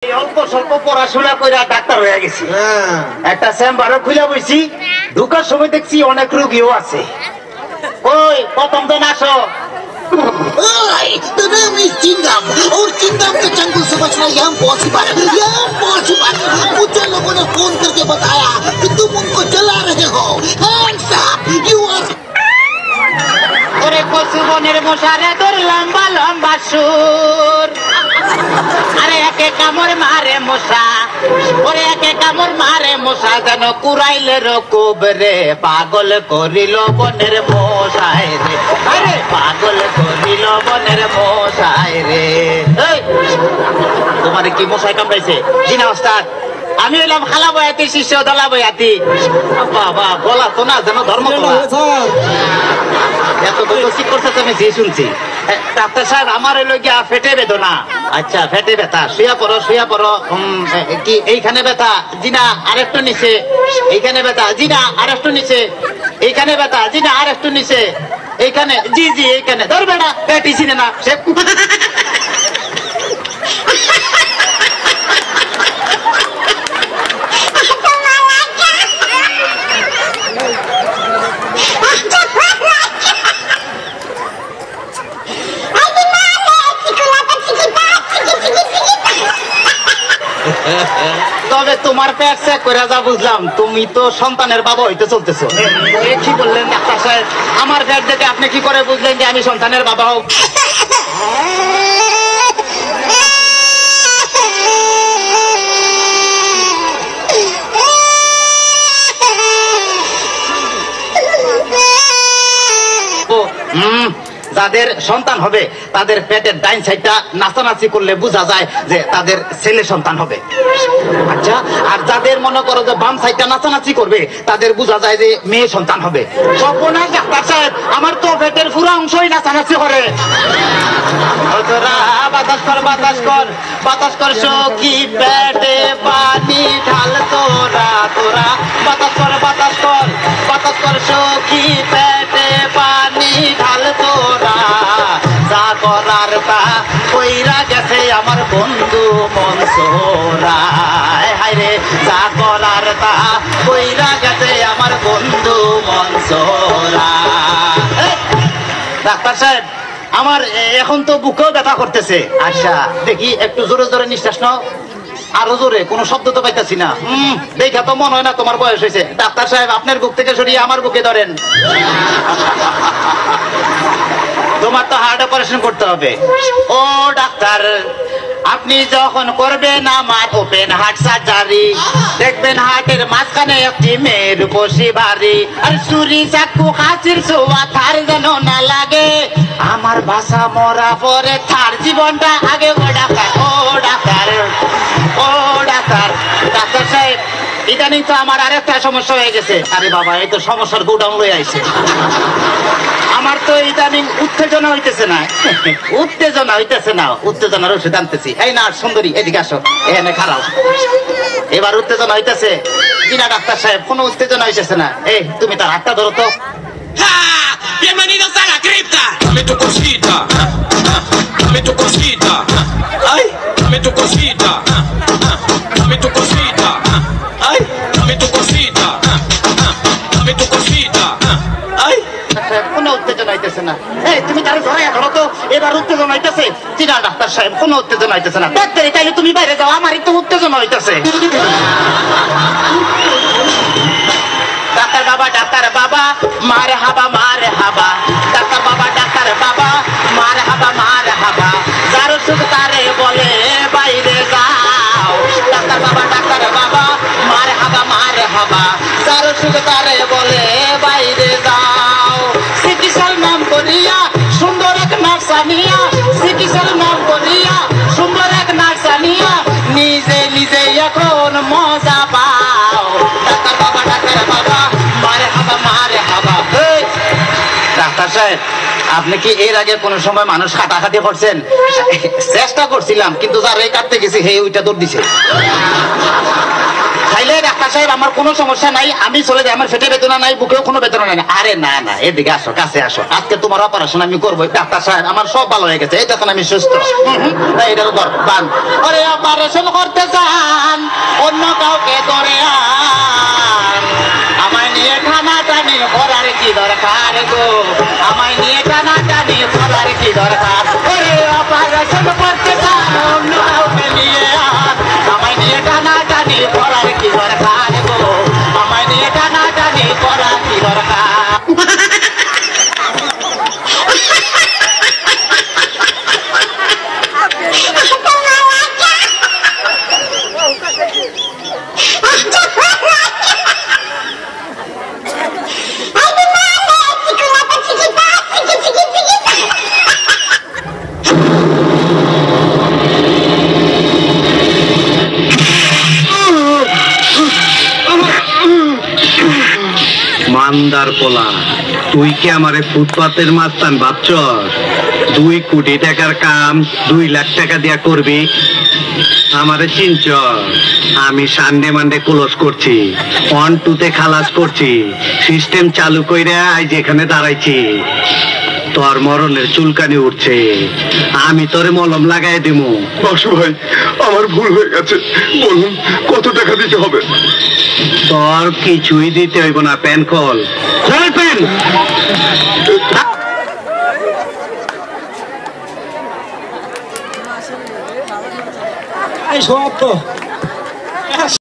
অল্প স্বল্প পড়াশোনা করে ডাক্তার হয়ে গেছি। একটা চেম্বারও খুলে বইছি, ঢুকার সময় দেখছি অনেক রোগীও আছে। ওই প্রথম দিন আসো। The name is Chingam और चिंगम के चंगुल से बचना ये इम्पॉसिबल मुझे लोगों ने फोन करके बताया कि तुम उनको जला रहे हो। Hands up, you are ওরে কচু বনের মশারে তোর লম্বা লম্বা সুর, আরে একে কামড় মারে মশা, ওরে একে কামড় মারে মশা, যেন কুড়াইলে রকুব রে, পাগল করিল বনের মশায় রে, আরে পাগল করিল বনের মশায় রে। তোমার কি মশাই কামড়াইছে? জিনা ওস্তাদ, আমি এলাম খালা বয়াতি, শিষ্য দলা বয়াতি। বাবা বলা তো না যেন ধর্ম এত ঠিক করছে আমি যে শুনছি। ডাক্তার সাহেব আমার এলো গিয়া ফেটে বেদনা। আচ্ছা ফেটে ব্যথা, শুয়া পড়ো শুয়া পড়ো। কি এইখানে ব্যথা? জিনা আরেকটু নিচে। এইখানে ব্যথা? জিনা আরেকটু নিচে। এইখানে ব্যথা? জিনা আরেকটু নিচে। এইখানে? জি জি এইখানে। ধরবে না পেটি চিনে না সে। তবে তোমার পেট চেক করে যা বুঝলাম, তুমি তো সন্তানের বাবা হইতে চলতেছো। কি বললেন ডাক্তার সাহেব? আমার পেট দেখে আপনি কি করে বুঝলেন যে আমি সন্তানের বাবা হোক? যাদের সন্তান হবে তাদের পেটের ডাইন সাইডটা নাচানাচি করলে বোঝা যায় যে তাদের ছেলে সন্তান হবে। আচ্ছা, আর যাদের মনে করো যে বাম সাইডটা নাচানাচি করবে তাদের বোঝা যায় যে মেয়ে সন্তান হবে। সর্বনাশ ডাক্তার সাহেব, আমার তো পেটের পুরো অংশই নাচানাচি করে। বাতাস কর বাতাস কর বাতাস কর সখী, পেটে পানি ঢাল তোরা তোরা। বাতাস কর বাতাস কর বাতাস কর সখী, পেটে পানি ঢাল তোরা। যা করার তা কইরা গেছে আমার বন্ধু মনসুরা। হায় রে, যা করার তা কইরা গেছে আমার বন্ধু মনসুরা। ডাক্তার সাহেব, আমার এখন তো বুকেও ব্যথা করতেছে। আচ্ছা দেখি একটু জোরে জোরে নিঃশ্বাস নাও, আরো জোরে। কোনো শব্দ তো পাইতেছি না। দেখা তো মনে হয় না তোমার বয়স হয়েছে। ডাক্তার সাহেব, আপনার বুক থেকে সরিয়ে আমার বুকে ধরেন। তোমার তো হার্ট অপারেশন করতে হবে। ও ডাক্তার, আপনি যখন করবেন আমার ওপেন হার্ট সার্জারি, দেখবেন হার্টের মাঝখানে একটি মেয়ের বসি বাড়ি। আর চুরি চাকু কাচির ছোঁয়া থার যেন না লাগে, আমার বাসা মরা পরে থার জীবনটা আগে। ও ডাক্তার ও ডাক্তার ও ডাক্তার। ডাক্তার সাহেব, ইদানিং তো আমার আরেকটা সমস্যা হয়ে গেছে। আরে বাবা, এই তো সমস্যার গোডাউন লয়ে আইছে। আমার তো ইদানিং উত্তেজনা হইতেছে না। উত্তেজনা হইতেছে না, উত্তেজনার ওষুধ আনতেছি। এই না সুন্দরী, এদিকে আসো, এখানে খারাপ। এবার উত্তেজনা হইতেছে কিনা ডাক্তার সাহেব? কোনো উত্তেজনা হইতেছে না। এই তুমি তার হাতটা ধরো তো। Bienvenidos a la cripta. Dame tu cosita, dame tu cosita, ay, dame tu cosita, dame tu cosita, ay, dame tu cosita, dame tu cosita, ay. কোনো উত্তেজনা হইতেছে না। এই তুমি তার ধরে ধরো তো। এবার উত্তেজনা হইতেছে চিনা ডাক্তার সাহেব? কোনো উত্তেজনা হইতেছে না। তাইলে তুমি বাইরে যাও, আমার একটু উত্তেজনা হইতেছে। ডাক্তার বাবা ডাক্তার বাবা মারে হাবা মারে হাবা। ডাক্তার বাবা ডাক্তার বাবা মারে হাবা মারে হাবা। যার সুখ তারে বলে বাইরে যাও। ডাক্তার বাবা ডাক্তার বাবা মারে হাবা মারে হাবা। যার সুখ তারে বলে বাইরে যাও। চিকিৎসার নাম করিয়া সুন্দর এক নার্সানিয়া, চিকিৎসার নাম করিয়া সুন্দর এক নার্সানিয়া, নিজে নিজে এখন মজা পাও। ডাক্তার বাবা ডাক্তার বাবা মারে হাবা মারে হাবা। ডাক্তার সাহেব, আপনি কি এর আগে কোন সময় মানুষ কাটাকাটি করছেন? চেষ্টা করছিলাম, কিন্তু যার এই কাটতে গেছে হে ওইটা দৌড় দিছে। খাইলে ডাক্তার সাহেব আমার কোনো সমস্যা নাই, আমি চলে যাই, আমার পেটে বেদনা নাই, বুকেও কোনো বেদনা নাই। আরে না না, এদিকে আসো, কাছে আসো, আজকে তোমার অপারেশন আমি করবো। ডাক্তার সাহেব আমার সব ভালো হয়ে গেছে, এই দেখুন আমি সুস্থ। এইটার ধর বান। আরে অপারেশন করতে চান অন্য কাউকে ধরে আন, আমায় নিয়ে টানাটানি করার কি দরকার গো, আমায় নিয়ে টানাটানি করার কি দরকার। ওরে অপারেশন করতে চান অন্য কাউকে নিয়ে আন, আমায় নিয়ে টানাটানি করার কি দরকার গো, আমায় নিয়ে টানাটানি করার কি দরকার। মান্দার পোলা, তুই কি আমারে ফুটপাতের মাস্তান ভাবছস? 2 কোটি টাকার কাম 2 লাখ টাকা দিয়া করবি? আমারে চিনছ? আমি সানডে মানডে ক্লোজ করছি, 1-2 তে খালাস করছি, সিস্টেম চালু কইরা আজ এখানে দাঁড়াইছি। তোর মরণের চুলকানি উঠছে, আমি তোরে মলম লাগাই দিমু। বাসু ভাই, আমার ভুল হয়ে গেছে, বলুন কত টাকা দিতে হবে? তোর কিছুই দিতে হইব না, প্যান খোল, খোল প্যান। এই সব তো